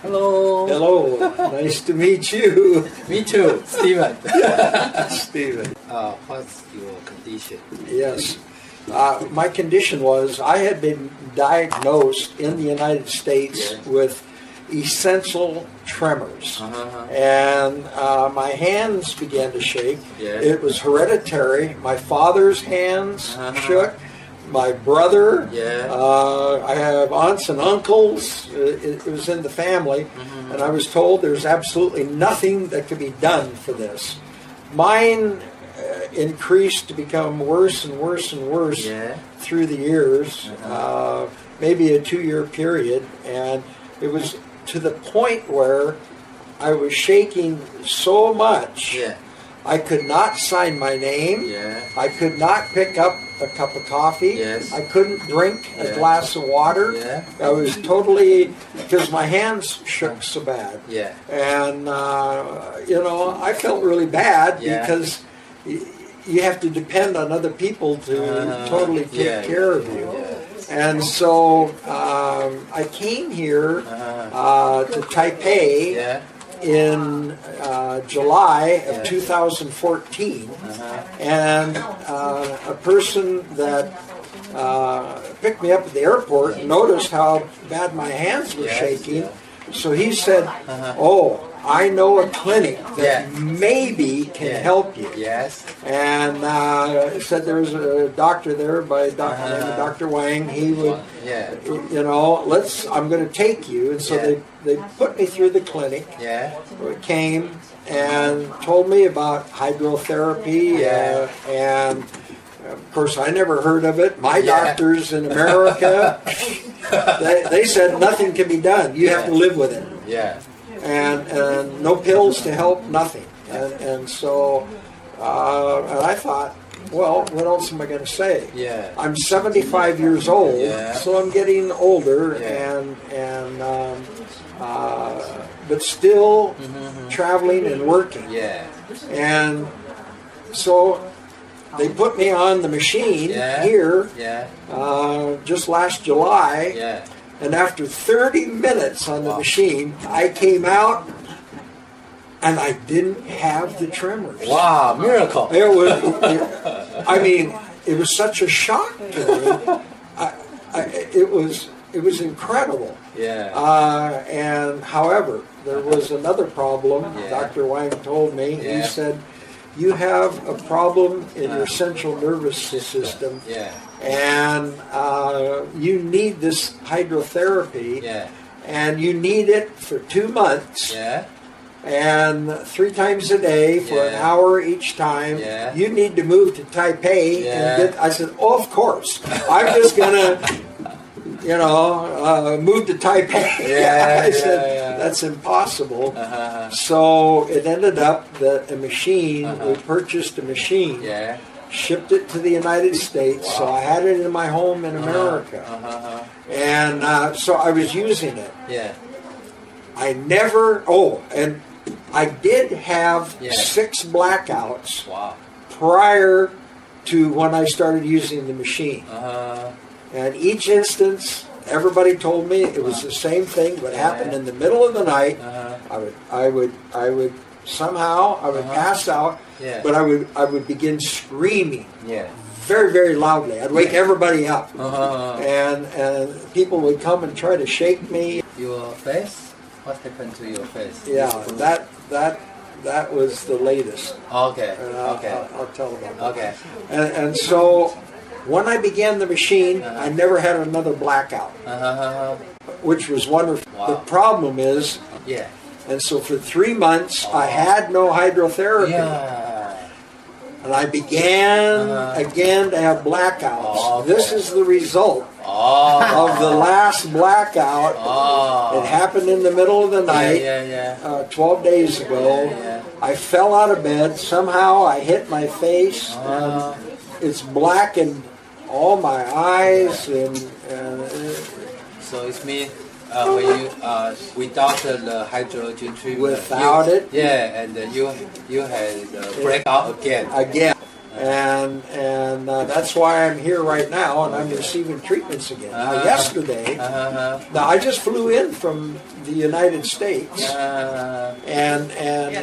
Hello. Hello. Nice to meet you. Me too, Stephen. Stephen. What's your condition? Yes. My condition was I had been diagnosed in the United States with essential tremors. And my hands began to shake. It was hereditary. My father's hands shook. My brother, I have aunts and uncles, it was in the family, and I was told there's absolutely nothing that could be done for this. Mine increased to become worse and worse and worse through the years, maybe a 2-year period, and it was to the point where I was shaking so much I could not sign my name. I could not pick up a cup of coffee. I couldn't drink a glass of water. I was totally, because my hands shook so bad. And, I felt really bad because you have to depend on other people to totally take care of you. And so I came here to Taipei in July of 2014, and a person that picked me up at the airport noticed how bad my hands were shaking, so he said, "Oh, I know a clinic that maybe can help you." And said there was a doctor there by Dr. Wang. He would, I'm going to take you. And so they put me through the clinic. Came and told me about hydrotherapy, and of course I never heard of it. My doctors in America, they said nothing can be done. You have to live with it. And no pills to help, nothing. And so and I thought, well, what else am I going to say? I'm 75 years old, so I'm getting older, but still traveling and working. And so they put me on the machine here just last July. And after 30 minutes on the machine, I came out and I didn't have the tremors. Wow, miracle. It was such a shock to me. It was incredible. And however, there was another problem. Dr. Wang told me. He said, "You have a problem in your central nervous system. And you need this hydrotherapy, and you need it for 2 months, and 3 times a day for an hour each time. You need to move to Taipei." And I said, "Oh, of course. I'm just gonna, move to Taipei." I said, "That's impossible." So it ended up that we purchased a machine. Shipped it to the United States, so I had it in my home in America, and so I was using it. And I did have 6 blackouts prior to when I started using the machine, and each instance, everybody told me it was the same thing, but happened in the middle of the night. I would somehow pass out, but I would begin screaming very, very loudly. I'd wake everybody up, and people would come and try to shake me. Your face? What happened to your face? That was the latest. Okay. I'll tell about that. And so when I began the machine, I never had another blackout, which was wonderful. The problem is, and so for 3 months, I had no hydrotherapy. And I began again to have blackouts. This is the result of the last blackout. It happened in the middle of the night, 12 days ago. I fell out of bed. Somehow I hit my face. And it's blackened all my eyes. So it means when you without the hydrogen treatment, without it, and you had breakout again. and that's why I'm here right now, and I'm receiving treatments again. Now, yesterday, now I just flew in from the United States, and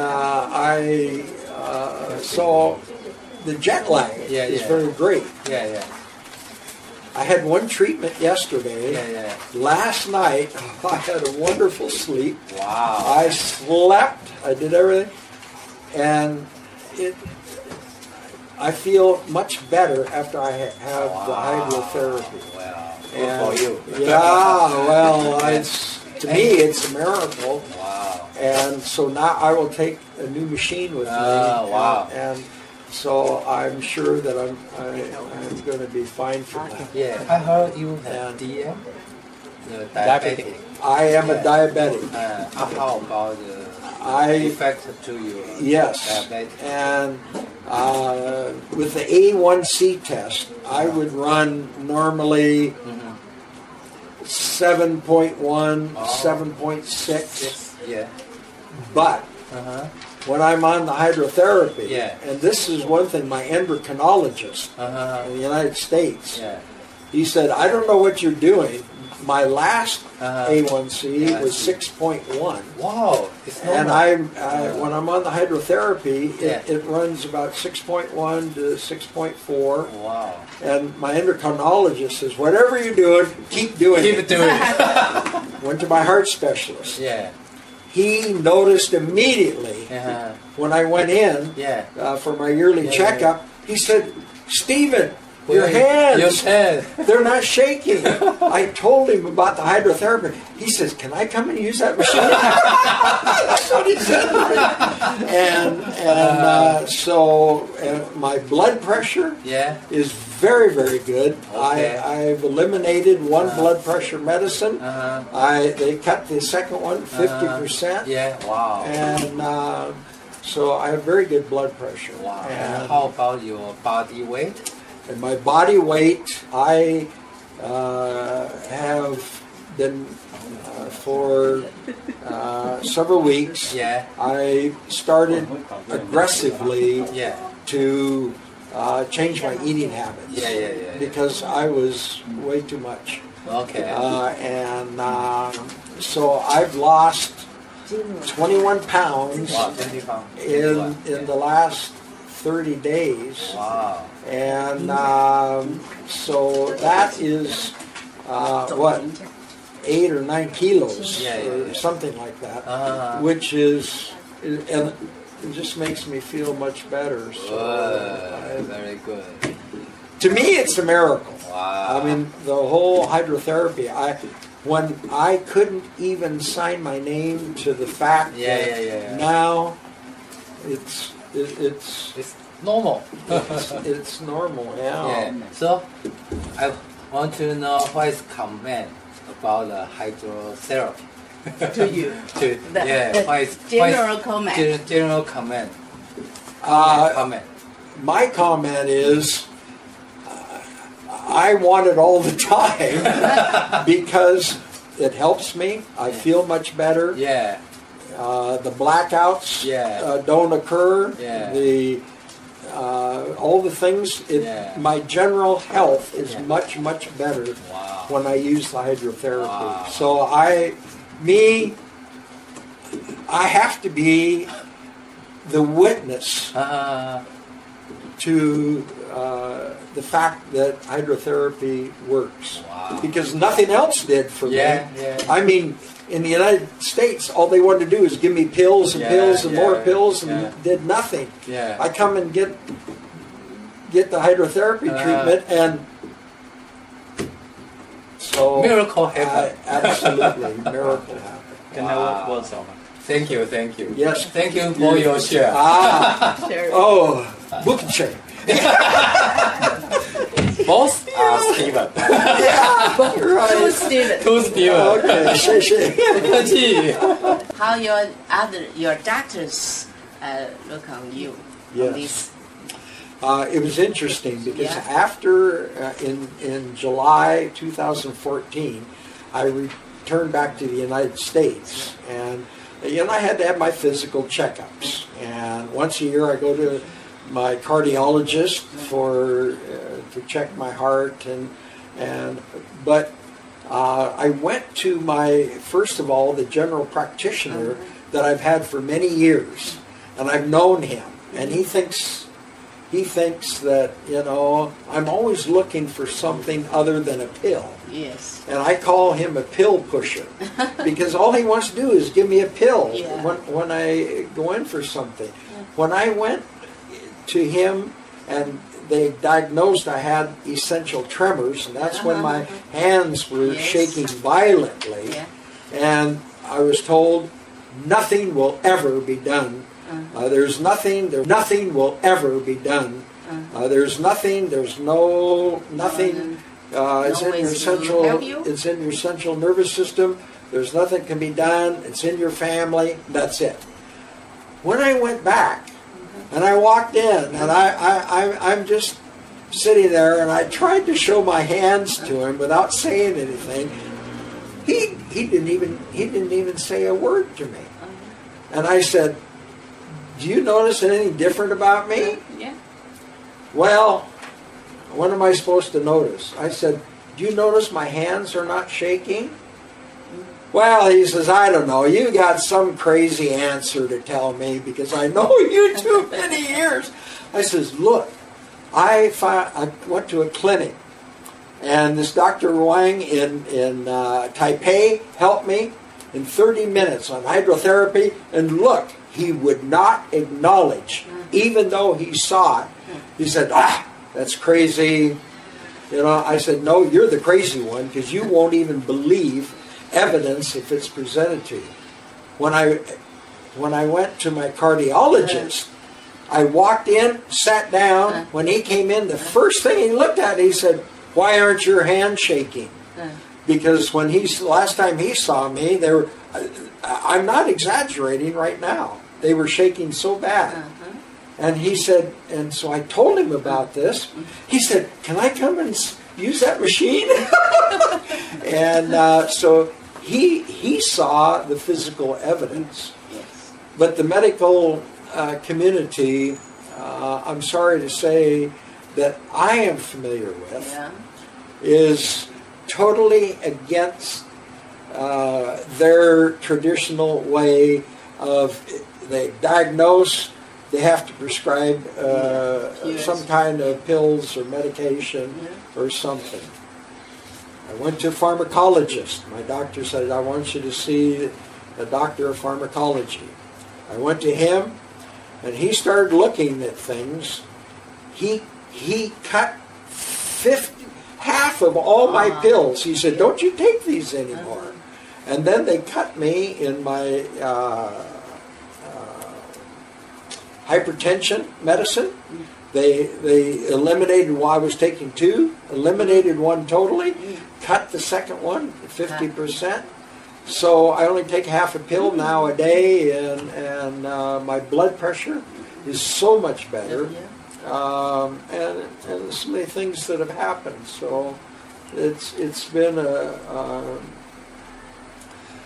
I saw the jet lag is very great. I had one treatment yesterday. Last night, I had a wonderful sleep. Wow. I slept. I did everything, and I feel much better after I have the hydrotherapy. Wow. And, Good for you. Yeah. Well, to me, it's a miracle. Wow. And so now I will take a new machine with me. Wow. And so I'm sure that I'm going to be fine for that. Yeah, I heard you have DM, the diabetic. I am a diabetic. How about the effect to you? Yes, diabetic? And with the A1C test, I would run normally 7.1, 7.6. Yeah. But when I'm on the hydrotherapy, and this is one thing, my endocrinologist in the United States, he said, I don't know what you're doing. My last A1C was 6.1. Wow, it's normal. And when I'm on the hydrotherapy, it runs about 6.1 to 6.4. Wow. And my endocrinologist says, whatever you're doing, keep doing it. Keep doing it. Went to my heart specialist. Yeah. He noticed immediately when I went in for my yearly checkup. He said, Stephen, your hands, they're not shaking. I told him about the hydrotherapy. He says, can I come and use that machine? That's what he said to me. And so my blood pressure is very, very good. Okay. I've eliminated one blood pressure medicine. They cut the second one 50%. Wow. And so I have very good blood pressure. Wow. And how about your body weight? And my body weight, I have been for several weeks. I started aggressively to change my eating habits because I was way too much. Okay. And so I've lost 21 pounds in the last 30 days. Wow. And so that is what, 8 or 9 kilos or something like that, which is, and it just makes me feel much better. So very good. To me, it's a miracle. Wow. I mean, the whole hydrotherapy. When I couldn't even sign my name to the fact that now it's normal. it's normal. Yeah. So I want to know what is comment about the hydrotherapy. To you. What is general comment. General comment. My comment is, I want it all the time because it helps me. I feel much better. The blackouts don't occur. All the things. My general health is much, much better when I use the hydrotherapy. So I have to be the witness to the fact that hydrotherapy works, because nothing else did for me. I mean, in the United States, all they wanted to do is give me pills and pills and more pills, and did nothing. I come and get the hydrotherapy treatment, and so miracle happened. Absolutely, miracle happened. Thank you. Yes. Thank you for your share. Bukiche. Both are Stephen. Right. Two Stephen. Okay, 谢谢。How your doctors look on you? Yes. It was interesting because after in July 2014, I returned back to the United States, and I had to have my physical checkups. And once a year, I go to my cardiologist for to check my heart, but I went to my, first of all, the general practitioner that I've had for many years, and I've known him, and he thinks that, you know, I'm always looking for something other than a pill. Yes. And I call him a pill pusher because all he wants to do is give me a pill when I go in for something. Yeah. When I went to him and they diagnosed I had essential tremors, and that's when my hands were shaking violently, and I was told nothing will ever be done. There's nothing will ever be done. There's nothing. It's in your central nervous system. There's nothing can be done. It's in your family. That's it. When I went back and I walked in and I'm just sitting there and I tried to show my hands to him without saying anything, he didn't even say a word to me. And I said, "Do you notice anything different about me?" Yeah. "Well, what am I supposed to notice?" I said, "Do you notice my hands are not shaking?" "Well," he says, "I don't know. You got some crazy answer to tell me because I know you too many years." I says, "Look, I went to a clinic, and this Dr. Wang in Taipei helped me in 30 minutes on hydrotherapy, and look, he would not acknowledge, even though he saw it. He said, that's crazy." You know, I said, "No, you're the crazy one because you won't even believe evidence if it's presented to you." When I went to my cardiologist, I walked in, sat down. When he came in, the first thing he looked at, he said, "Why aren't your hands shaking?" Because when last time he saw me, they were, I'm not exaggerating right now, they were shaking so bad. And he said, and so I told him about this. He said, "Can I come and use that machine?" And so he saw the physical evidence. Yes. But the medical community, I'm sorry to say, that I am familiar with, is totally against their traditional way of, they diagnose, they have to prescribe some kind of pills or medication or something. I went to a pharmacologist. My doctor said, "I want you to see a doctor of pharmacology." I went to him, and he started looking at things. He cut half of all my pills. He said, "Don't you take these anymore." And then they cut me in my hypertension medicine. They eliminated, I was taking 2, eliminated one totally, cut the second one 50%. So I only take half a pill now a day, and my blood pressure is so much better. And so many things that have happened. So it's been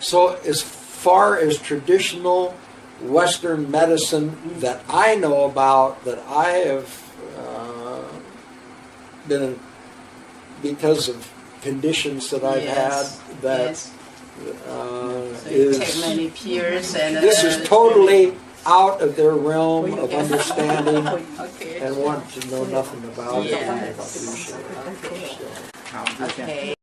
so as far as traditional Western medicine that I know about, that I have been, because of conditions that I've had, that so you take many peers, and this is totally out of their realm of understanding, and want to know nothing about it. Okay.